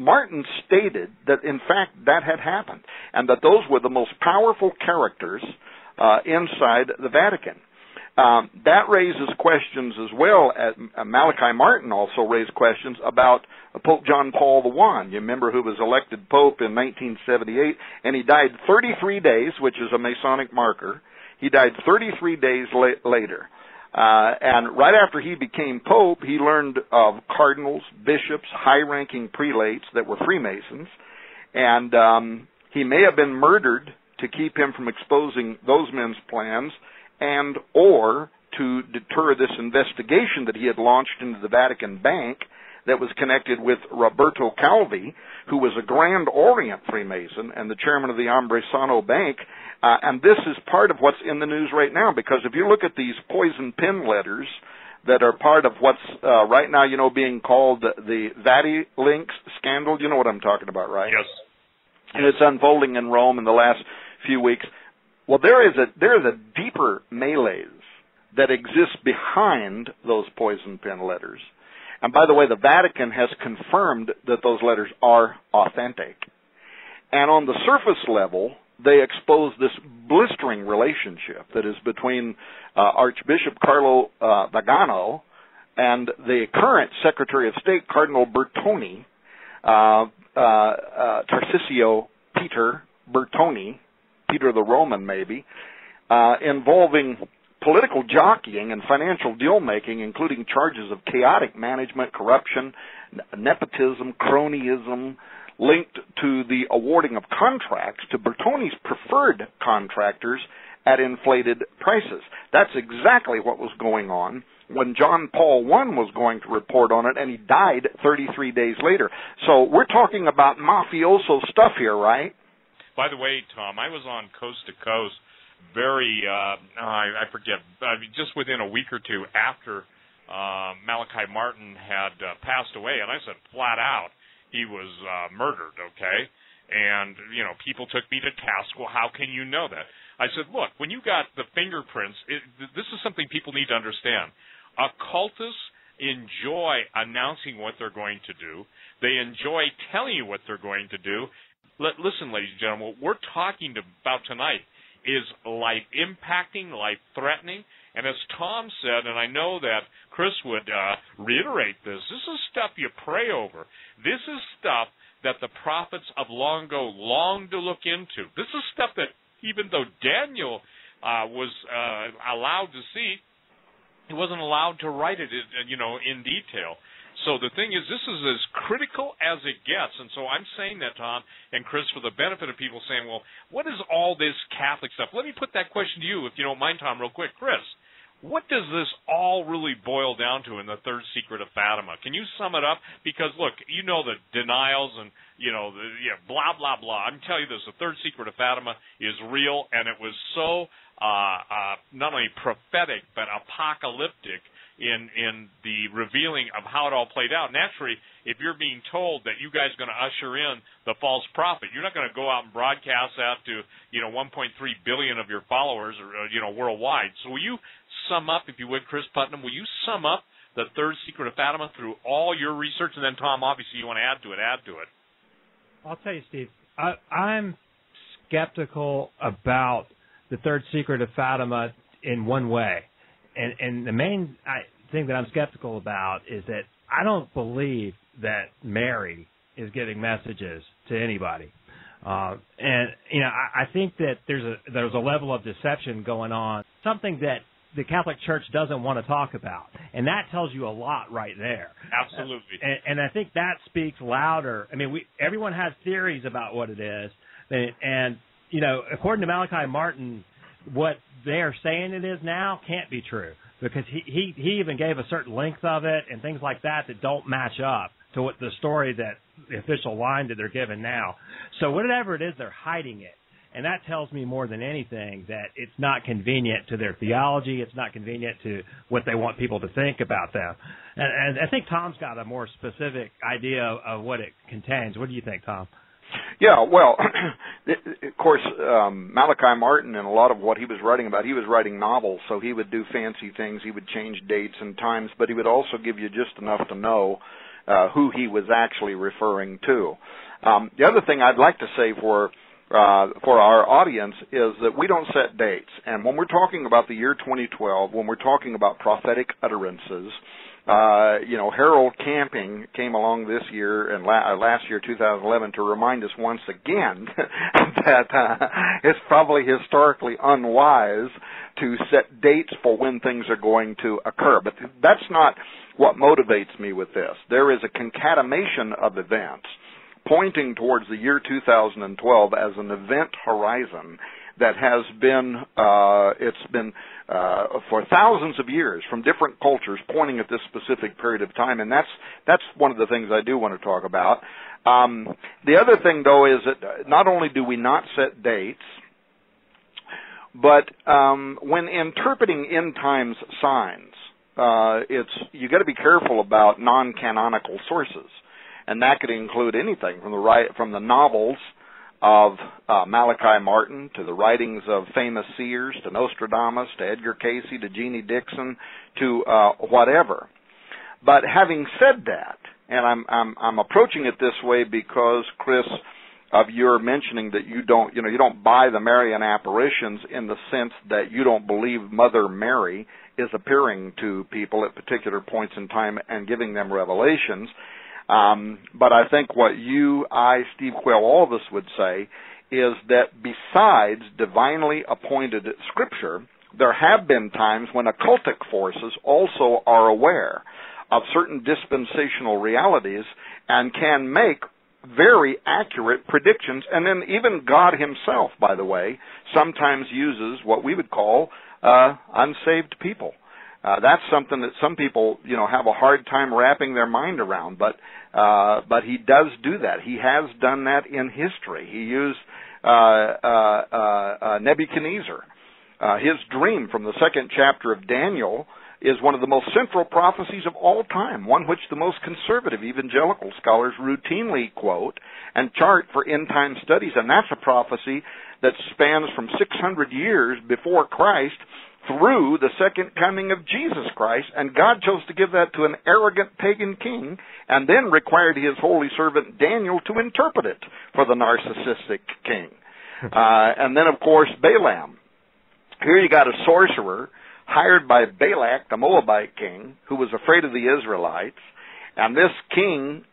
Martin stated that, in fact, that had happened, and that those were the most powerful characters inside the Vatican. That raises questions as well. Malachi Martin also raised questions about Pope John Paul I. You remember, who was elected Pope in 1978, and he died 33 days, which is a Masonic marker. He died 33 days later. And right after he became Pope, he learned of cardinals, bishops, high-ranking prelates that were Freemasons, and he may have been murdered to keep him from exposing those men's plans, and or to deter this investigation that he had launched into the Vatican Bank that was connected with Roberto Calvi, who was a Grand Orient Freemason and the chairman of the Ambresano Bank. And this is part of what's in the news right now, because if you look at these poison pen letters that are part of what's right now, being called the Vatilinks scandal, you know what I'm talking about, right? Yes. And it's unfolding in Rome in the last few weeks. Well, there is a deeper malaise that exists behind those poison pen letters. And by the way, the Vatican has confirmed that those letters are authentic. And on the surface level, they expose this blistering relationship that is between Archbishop Carlo Vagano and the current Secretary of State, Cardinal Bertoni, Tarcisio Peter Bertoni, Peter the Roman maybe, involving political jockeying and financial deal-making, including charges of chaotic management, corruption, nepotism, cronyism, linked to the awarding of contracts to Bertoni's preferred contractors at inflated prices. That's exactly what was going on when John Paul I was going to report on it, and he died 33 days later. So we're talking about mafioso stuff here, right? By the way, Tom, I was on Coast to Coast I forget, just within a week or two after Malachi Martin had passed away, and I said flat out, he was murdered, okay? And, people took me to task. Well, how can you know that? I said, look, when you got the fingerprints, this is something people need to understand. Occultists enjoy announcing what they're going to do. They enjoy telling you what they're going to do. Listen, ladies and gentlemen, what we're talking about tonight is life-impacting, life-threatening. And as Tom said, and I know that Chris would reiterate this is stuff you pray over. This is stuff that the prophets of long ago longed to look into. This is stuff that even though Daniel was allowed to see, he wasn't allowed to write it, in detail. So the thing is, this is as critical as it gets. And so I'm saying that, Tom and Chris, for the benefit of people saying, well, what is all this Catholic stuff? Let me put that question to you, if you don't mind, Tom, real quick. Chris, what does this all really boil down to in the third secret of Fatima? Can you sum it up? Because, look, the denials and, blah, blah, blah. I'm telling you this, the third secret of Fatima is real, and it was so not only prophetic but apocalyptic in the revealing of how it all played out. Naturally, if you're being told that you guys are going to usher in the false prophet, you're not going to go out and broadcast that to 1.3 billion of your followers worldwide. So will you sum up, if you would, Chris Putnam, will you sum up the third secret of Fatima through all your research? And then, Tom, obviously you want to add to it. I'll tell you, Steve, I'm skeptical about the third secret of Fatima in one way. And the main thing that I'm skeptical about is that I don't believe that Mary is giving messages to anybody. I think that there's a level of deception going on, something that the Catholic Church doesn't want to talk about. And that tells you a lot right there. Absolutely. And I think that speaks louder. I mean, everyone has theories about what it is. And according to Malachi Martin, what they're saying it is now can't be true, because he even gave a certain length of it and things like that don't match up to what the story, that the official line that they're given now. So whatever it is, they're hiding it. And that tells me more than anything that it's not convenient to their theology. It's not convenient to what they want people to think about them. And I think Tom's got a more specific idea of what it contains. What do you think, Tom? Yeah, well, of course, Malachi Martin, and a lot of what he was writing about, he was writing novels, so he would do fancy things. He would change dates and times, but he would also give you just enough to know who he was actually referring to. The other thing I'd like to say for our audience is that we don't set dates. And when we're talking about the year 2012, when we're talking about prophetic utterances, Harold Camping came along this year and last year, 2011, to remind us once again that it's probably historically unwise to set dates for when things are going to occur. But that's not what motivates me with this. There is a concatenation of events pointing towards the year 2012 as an event horizon that has been, for thousands of years from different cultures pointing at this specific period of time, and that's one of the things I do want to talk about. The other thing, though, is that not only do we not set dates, but when interpreting end times signs, you got to be careful about non-canonical sources. And that could include anything from the novels of Malachi Martin to the writings of famous seers, to Nostradamus, to Edgar Cayce, to Jeannie Dixon, to whatever. But having said that, and I'm approaching it this way because, Chris, of your mentioning that you don't buy the Marian apparitions in the sense that you don't believe Mother Mary is appearing to people at particular points in time and giving them revelations. But I think what you, I, Steve Quayle, all of us would say is that besides divinely appointed Scripture, there have been times when occultic forces also are aware of certain dispensational realities and can make very accurate predictions. And then even God himself, by the way, sometimes uses what we would call unsaved people. That's something that some people, have a hard time wrapping their mind around, but he does do that. He has done that in history. He used Nebuchadnezzar. His dream from the 2nd chapter of Daniel is one of the most central prophecies of all time, one which the most conservative evangelical scholars routinely quote and chart for end-time studies, and that's a prophecy that spans from 600 years before Christ through the second coming of Jesus Christ, and God chose to give that to an arrogant pagan king and then required his holy servant Daniel to interpret it for the narcissistic king. And then, of course, Balaam. Here you got a sorcerer hired by Balak, the Moabite king, who was afraid of the Israelites, and this king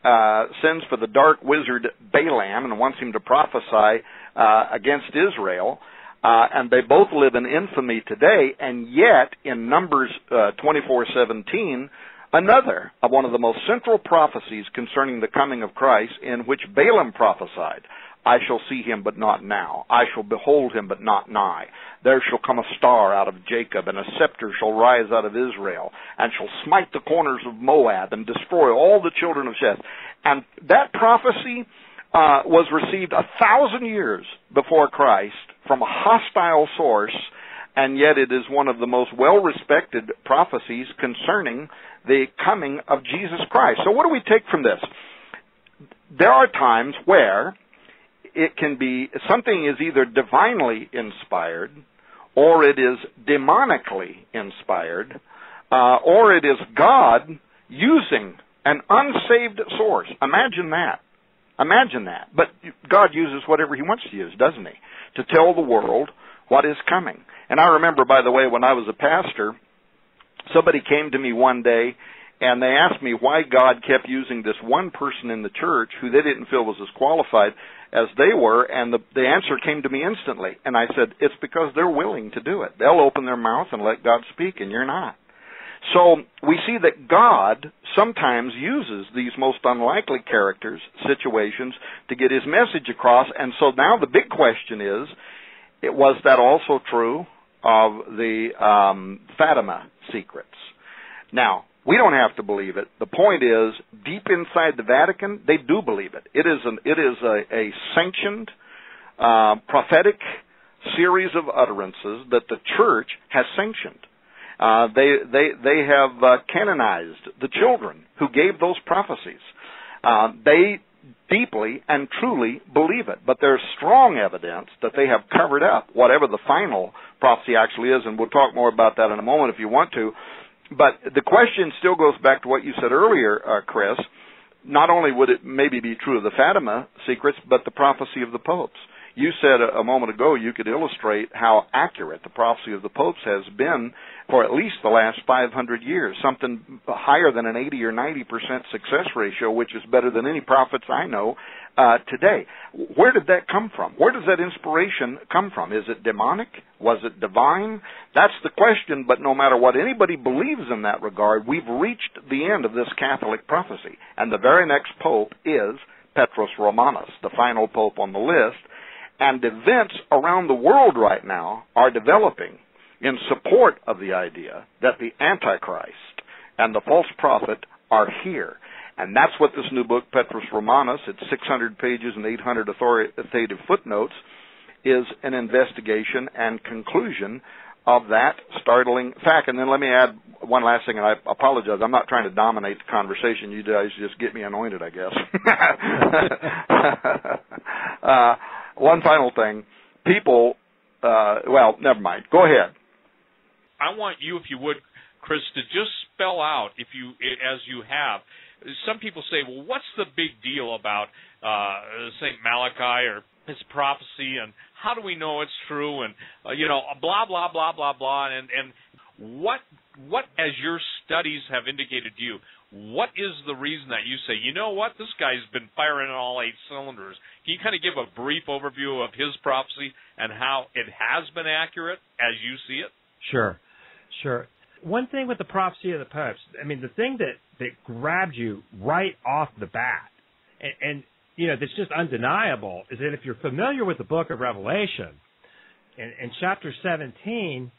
sends for the dark wizard Balaam and wants him to prophesy against Israel. And they both live in infamy today, and yet in Numbers 24:17, another of one of the most central prophecies concerning the coming of Christ, in which Balaam prophesied, I shall see him, but not now. I shall behold him, but not nigh. There shall come a star out of Jacob, and a scepter shall rise out of Israel, and shall smite the corners of Moab, and destroy all the children of Sheth. And that prophecy was received 1,000 years before Christ from a hostile source, and yet it is one of the most well-respected prophecies concerning the coming of Jesus Christ. So what do we take from this? There are times where it can be, something is either divinely inspired, or it is demonically inspired, or it is God using an unsaved source. Imagine that. Imagine that. But God uses whatever he wants to use, doesn't he? To tell the world what is coming. And I remember, by the way, when I was a pastor, somebody came to me one day and they asked me why God kept using this one person in the church who they didn't feel was as qualified as they were, and the answer came to me instantly. And I said, it's because they're willing to do it. They'll open their mouth and let God speak, and you're not. So we see that God sometimes uses these most unlikely characters, situations, to get his message across. And so now the big question is, was that also true of the Fatima secrets? Now, we don't have to believe it. The point is, deep inside the Vatican, they do believe it. It is a sanctioned, prophetic series of utterances that the Church has sanctioned. They have canonized the children who gave those prophecies. They deeply and truly believe it, but there's strong evidence that they have covered up whatever the final prophecy actually is, and we'll talk more about that in a moment if you want to. But the question still goes back to what you said earlier, Chris, not only would it maybe be true of the Fatima secrets, but the prophecy of the popes. You said a moment ago you could illustrate how accurate the prophecy of the popes has been for at least the last 500 years, something higher than an 80 or 90% success ratio, which is better than any prophets I know today. Where did that come from? Where does that inspiration come from? Is it demonic? Was it divine? That's the question, but no matter what anybody believes in that regard, we've reached the end of this Catholic prophecy. And the very next pope is Petrus Romanus, the final pope on the list. And events around the world right now are developing in support of the idea that the Antichrist and the false prophet are here. And that's what this new book, Petrus Romanus, it's 600 pages and 800 authoritative footnotes, is an investigation and conclusion of that startling fact. And then let me add one last thing, and I apologize. I'm not trying to dominate the conversation. You guys just get me anointed, I guess. One final thing. People, well, never mind. Go ahead. I want you, if you would, Chris, to just spell out, as you have. Some people say, well, what's the big deal about St. Malachi or his prophecy, and how do we know it's true, and, blah, blah, blah, blah, blah, and what, as your studies have indicated to you, what is the reason that you say, you know what, this guy's been firing on all 8 cylinders? Can you kind of give a brief overview of his prophecy and how it has been accurate as you see it? Sure. One thing with the prophecy of the popes, I mean, the thing that grabs you right off the bat, and that's just undeniable, is that if you're familiar with the book of Revelation, in chapter 17,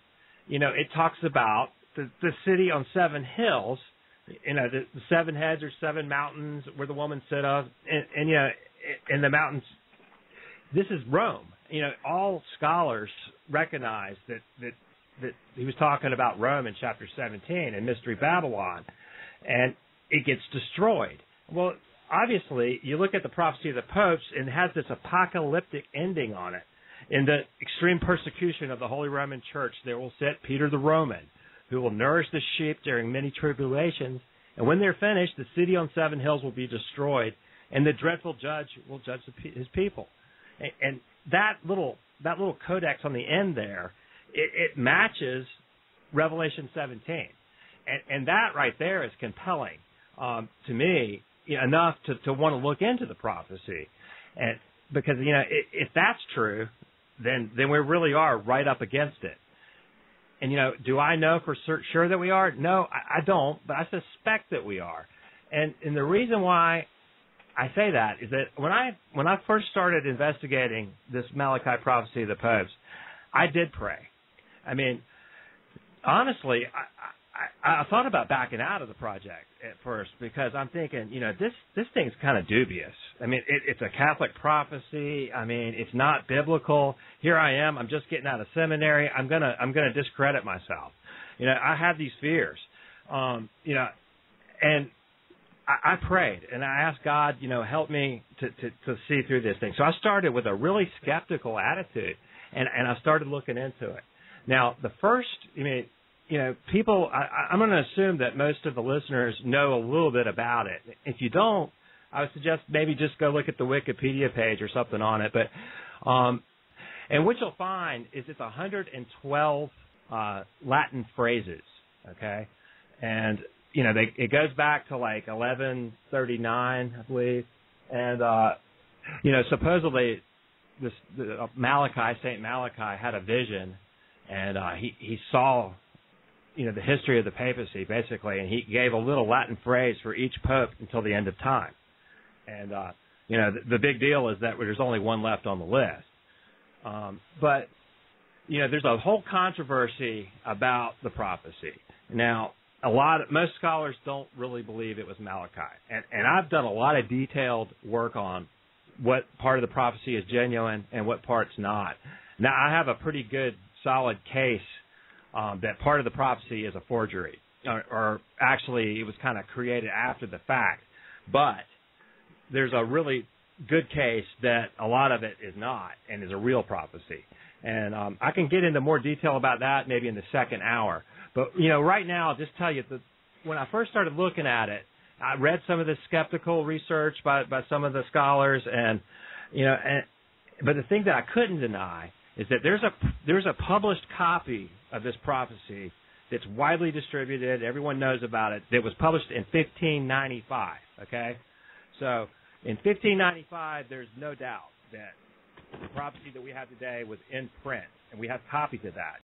it talks about the city on 7 hills, the 7 heads or 7 mountains where the woman sit of, and in the mountains, this is Rome. All scholars recognize that he was talking about Rome in chapter 17 and Mystery Babylon, and it gets destroyed. Well, obviously, you look at the prophecy of the popes, and it has this apocalyptic ending on it. In the extreme persecution of the Holy Roman Church, there will sit Peter the Roman, who will nourish the sheep during many tribulations, and when they're finished, the city on 7 hills will be destroyed, and the dreadful judge will judge his people. And that little codex on the end there, it matches Revelation 17. And that right there is compelling to me, enough to want to look into the prophecy. And because, if that's true, then we really are right up against it. And, do I know for sure that we are? No, I don't, but I suspect that we are. And the reason why I say that is that when I first started investigating this Malachi prophecy of the popes, I did pray. I mean, honestly, I thought about backing out of the project at first because I'm thinking, this thing's kind of dubious. I mean, it's a Catholic prophecy. I mean, it's not biblical. Here I am. I'm just getting out of seminary. I'm gonna discredit myself. I have these fears. And I prayed and I asked God, help me to see through this thing. So I started with a really skeptical attitude, and I started looking into it. Now, the first, people, I'm going to assume that most of the listeners know a little bit about it. If you don't, I would suggest maybe just go look at the Wikipedia page or something on it. But, and what you'll find is it's 112 Latin phrases, okay? And, it goes back to like 1139, I believe. And, supposedly St. Malachi had a vision. And he saw, the history of the papacy, basically, and he gave a little Latin phrase for each pope until the end of time. And, the big deal is that there's only one left on the list. But, there's a whole controversy about the prophecy. Now, most scholars don't really believe it was Malachi. And I've done a lot of detailed work on what part of the prophecy is genuine and what part's not. Now, I have a pretty good solid case that part of the prophecy is a forgery, or actually it was kind of created after the fact. But there's a really good case that a lot of it is not and is a real prophecy. And I can get into more detail about that maybe in the second hour. But, right now, I'll just tell you that when I first started looking at it, I read some of the skeptical research by some of the scholars, and but the thing that I couldn't deny is that there's a published copy of this prophecy that's widely distributed. Everyone knows about it. That was published in 1595. Okay, so in 1595, there's no doubt that the prophecy that we have today was in print, and we have copies of that.